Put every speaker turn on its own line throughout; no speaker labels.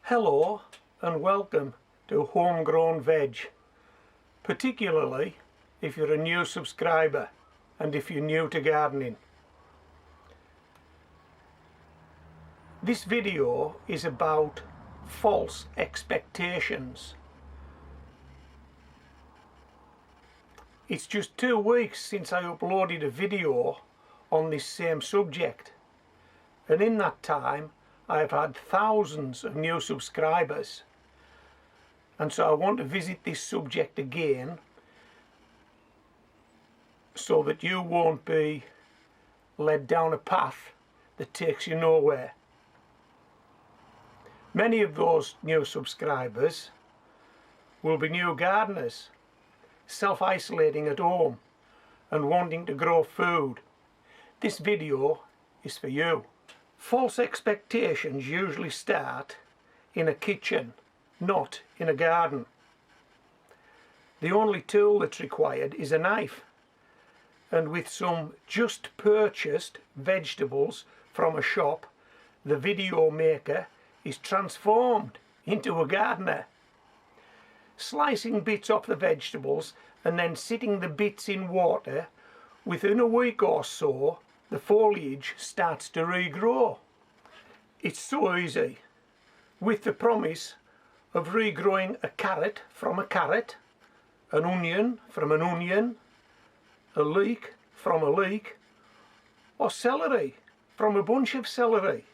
Hello and welcome to Homegrown Veg, particularly if you're a new subscriber and if you're new to gardening. This video is about false expectations. It's just 2 weeks since I uploaded a video on this same subject, and in that time I've had thousands of new subscribers, and so I want to visit this subject again so that you won't be led down a path that takes you nowhere. Many of those new subscribers will be new gardeners, self-isolating at home and wanting to grow food. This video is for you. False expectations usually start in a kitchen, not in a garden. The only tool that's required is a knife, and with some just purchased vegetables from a shop, the video maker is transformed into a gardener. Slicing bits off the vegetables and then sitting the bits in water, within a week or so the foliage starts to regrow. It's so easy, with the promise of regrowing a carrot from a carrot, an onion from an onion, a leek from a leek, or celery from a bunch of celery.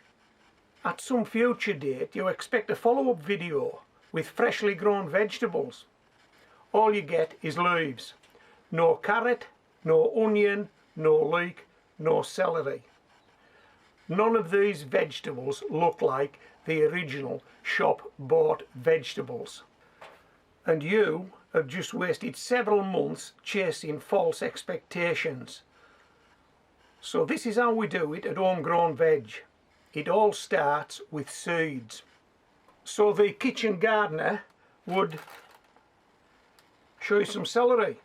At some future date you expect a follow-up video with freshly grown vegetables. All you get is leaves. No carrot, no onion, no leek, no celery. None of these vegetables look like the original shop-bought vegetables. And you have just wasted several months chasing false expectations. So this is how we do it at Homegrown Veg. It all starts with seeds. So the kitchen gardener would show you some celery,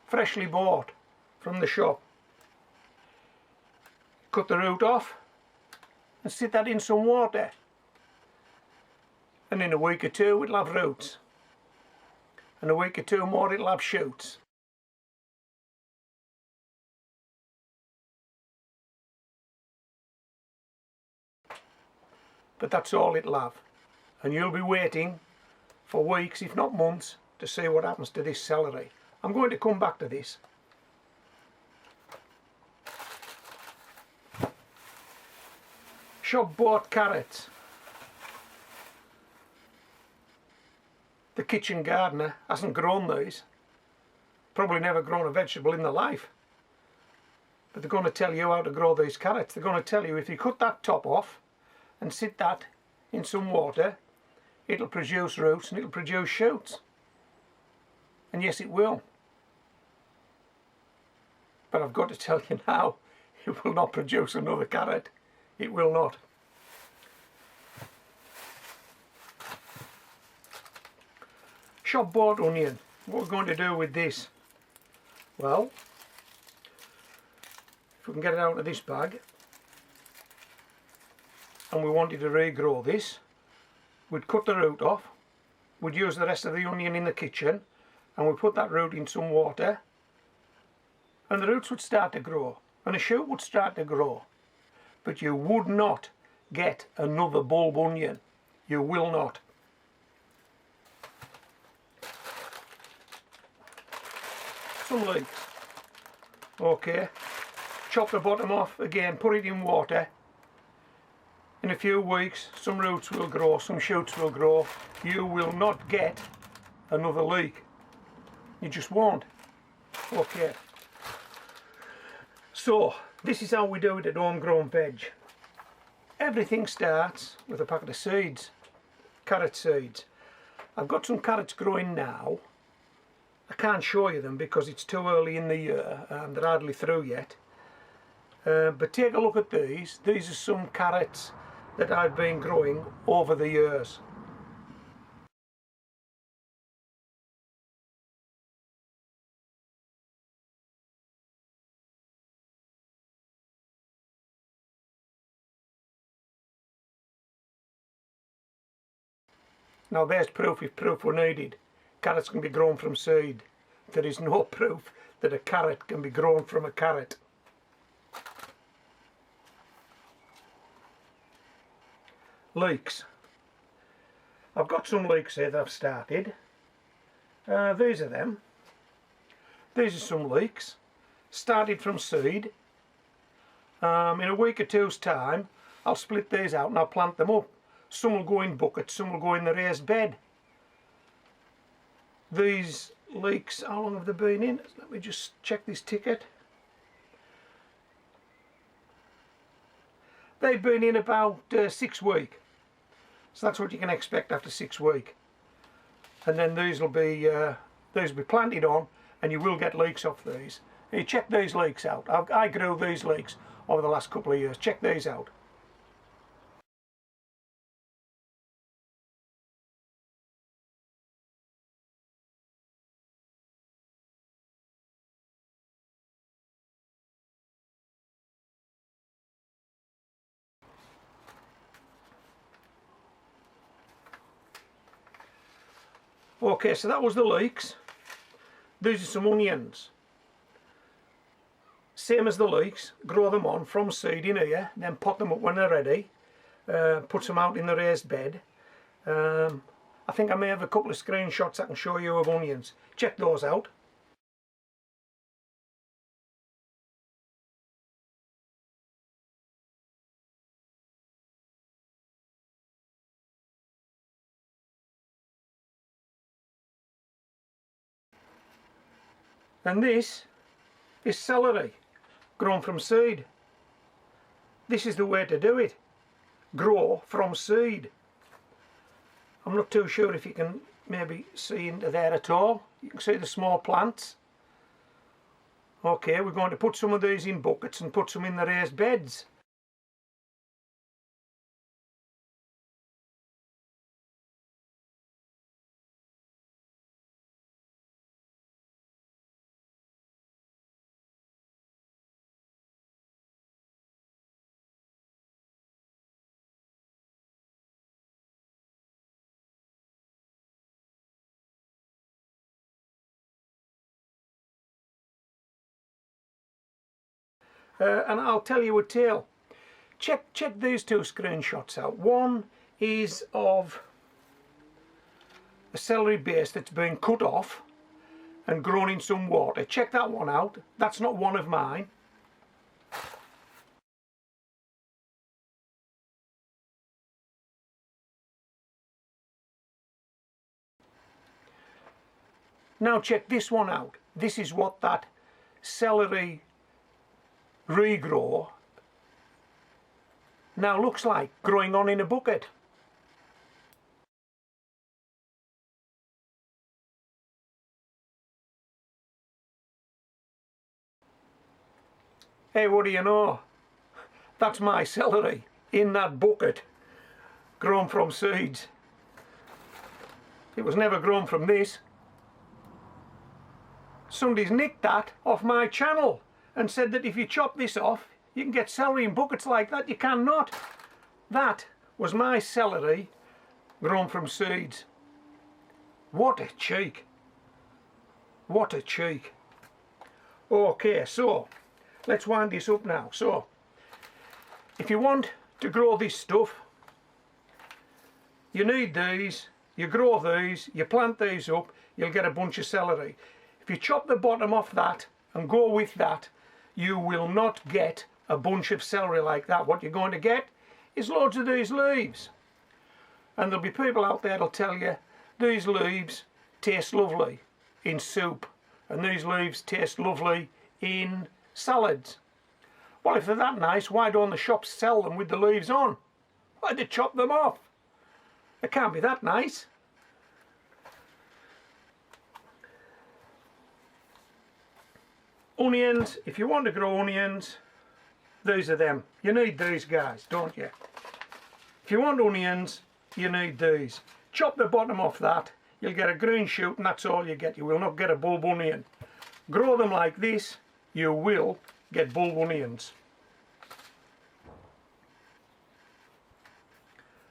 freshly bought from the shop. Cut the root off and sit that in some water, and in a week or two it'll have roots, and a week or two more it'll have shoots. But that's all it'll have, and you'll be waiting for weeks, if not months, to see what happens to this celery. I'm going to come back to this. Shop bought carrots. The kitchen gardener hasn't grown these, probably never grown a vegetable in their life, but they're going to tell you how to grow these carrots. They're going to tell you if you cut that top off and sit that in some water, it'll produce roots and it'll produce shoots. And yes, it will. But I've got to tell you now, it will not produce another carrot. It will not. Shop bought onion. What we're going to do with this? Well, if we can get it out of this bag, and we wanted to regrow this, we'd cut the root off, we'd use the rest of the onion in the kitchen, and we'd put that root in some water, and the roots would start to grow, and a shoot would start to grow. But you would not get another bulb onion. You will not. Some leeks. Okay. Chop the bottom off again, put it in water. In a few weeks some roots will grow, some shoots will grow. You will not get another leek. You just won't. Okay. So this is how we do it at Homegrown Veg. Everything starts with a packet of seeds, carrot seeds. I've got some carrots growing now. I can't show you them because it's too early in the year, they're hardly through yet. But take a look at these. These are some carrots that I've been growing over the years. Now there's proof if proof were needed. Carrots can be grown from seed. There is no proof that a carrot can be grown from a carrot. Leeks. I've got some leeks here that I've started. These are them. These are some leeks. Started from seed. In a week or two's time I'll split these out and I'll plant them up. Some will go in buckets, some will go in the raised bed. These leeks, how long have they been in? Let me just check this ticket. They've been in about 6 weeks. So that's what you can expect after 6 weeks. And then these will be planted on, and you will get leeks off these. You check these leeks out. I grew these leeks over the last couple of years. Check these out. Okay, so that was the leeks. These are some onions. Same as the leeks, grow them on from seed in here, then pot them up when they're ready. Put them out in the raised bed. I think I may have a couple of screenshots I can show you of onions. Check those out. And this is celery, grown from seed. This is the way to do it. Grow from seed. I'm not too sure if you can maybe see into there at all. You can see the small plants. Okay, we're going to put some of these in buckets and put some in the raised beds. And I'll tell you a tale. Check these two screenshots out. One is of a celery base that's been cut off and grown in some water. Check that one out. That's not one of mine. Now check this one out. This is what that celery regrow now looks like, growing on in a bucket. Hey, what do you know? That's my celery in that bucket, grown from seeds. It was never grown from this. Somebody's nicked that off my channel and said that if you chop this off, you can get celery in buckets like that. You cannot. That was my celery grown from seeds. What a cheek. What a cheek. Okay, so let's wind this up now. So, if you want to grow this stuff, you need these, you grow these, you plant these up, you'll get a bunch of celery. If you chop the bottom off that and go with that, you will not get a bunch of celery like that. What you're going to get is loads of these leaves. And there'll be people out there that'll tell you these leaves taste lovely in soup and these leaves taste lovely in salads. Well, if they're that nice, why don't the shops sell them with the leaves on? Why'd they chop them off? They can't be that nice. Onions, if you want to grow onions, these are them. You need these guys, don't you? If you want onions, you need these. Chop the bottom off that, you'll get a green shoot and that's all you get. You will not get a bulb onion. Grow them like this, you will get bulb onions.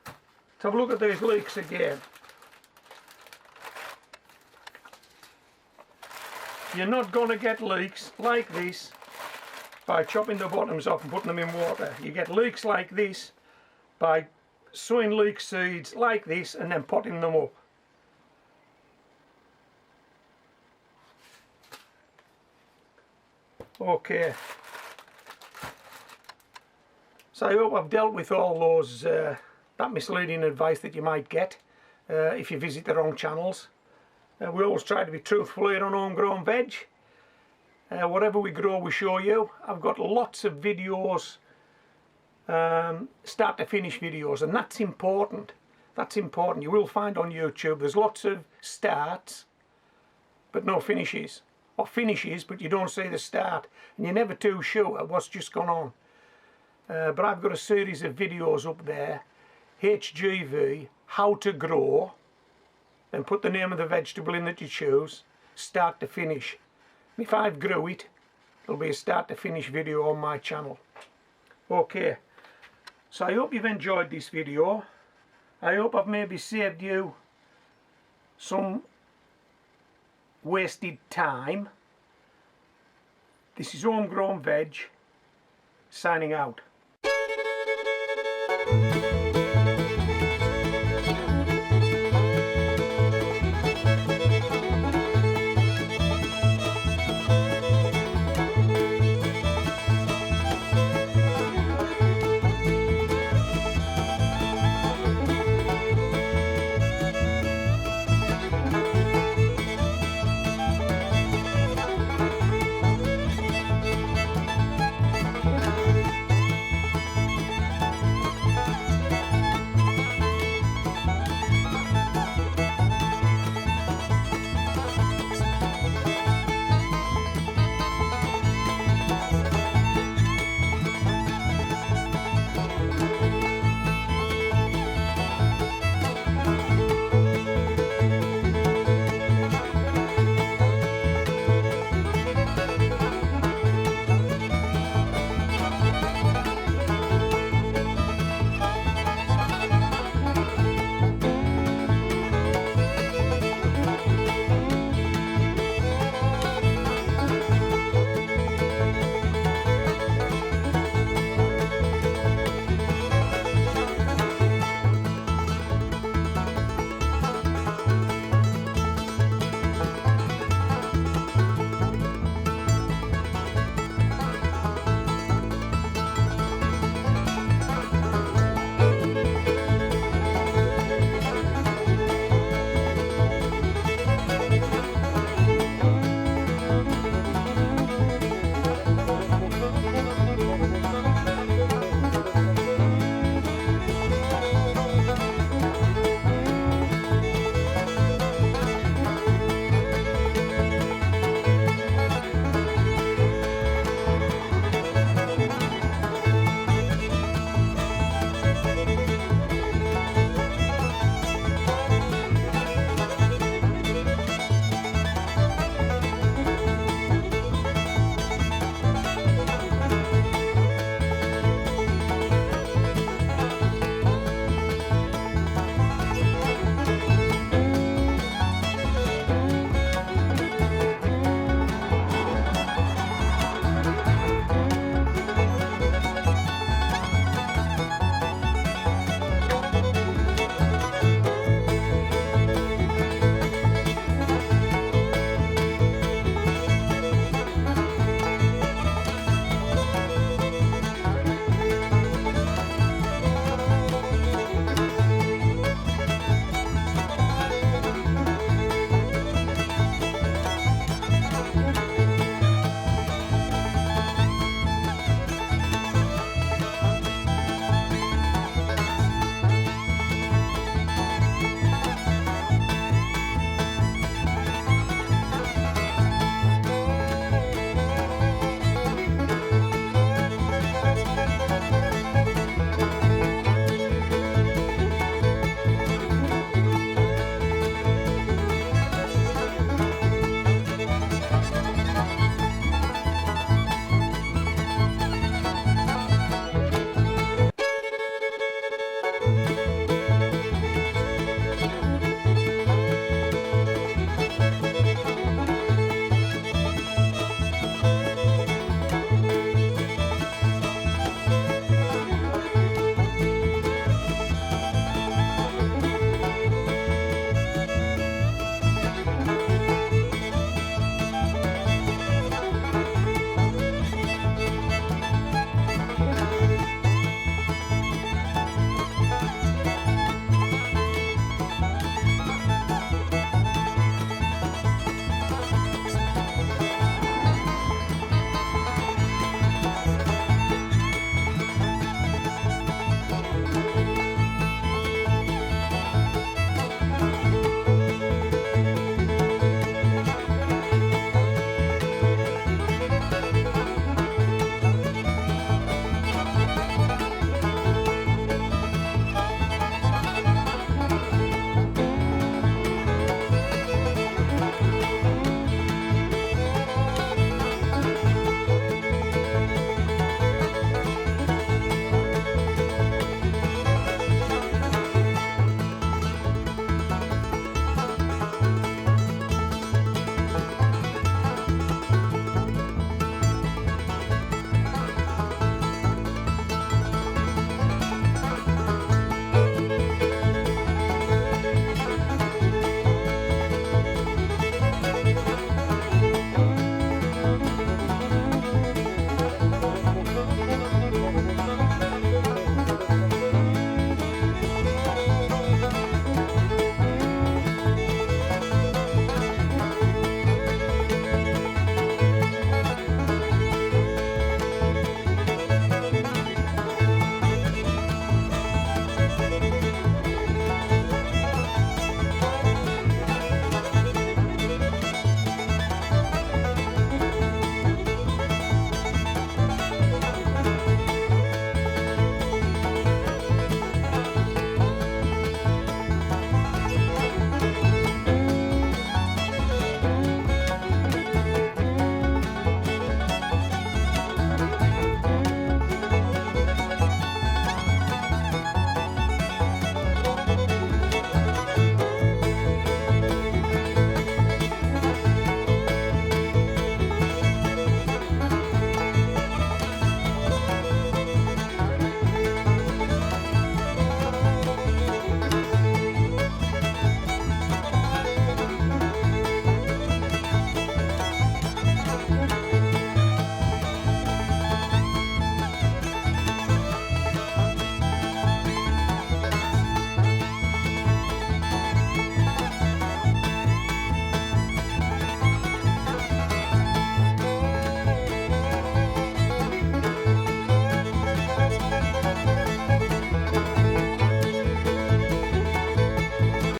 Let's have a look at these leeks again. You're not going to get leeks like this by chopping the bottoms off and putting them in water. You get leeks like this by sowing leek seeds like this and then potting them up. Okay, so I hope I've dealt with all those that misleading advice that you might get if you visit the wrong channels. We always try to be truthful here on Homegrown Veg. Whatever we grow we show you. I've got lots of videos, start to finish videos, and that's important. That's important. You will find on YouTube there's lots of starts but no finishes. Or finishes, but you don't see the start, and you're never too sure what's just gone on. But I've got a series of videos up there, HGV, how to grow, and put the name of the vegetable in that you choose, start to finish. If I've grew it, it'll be a start to finish video on my channel. Okay, so I hope you've enjoyed this video. I hope I've maybe saved you some wasted time. This is Homegrown Veg, signing out.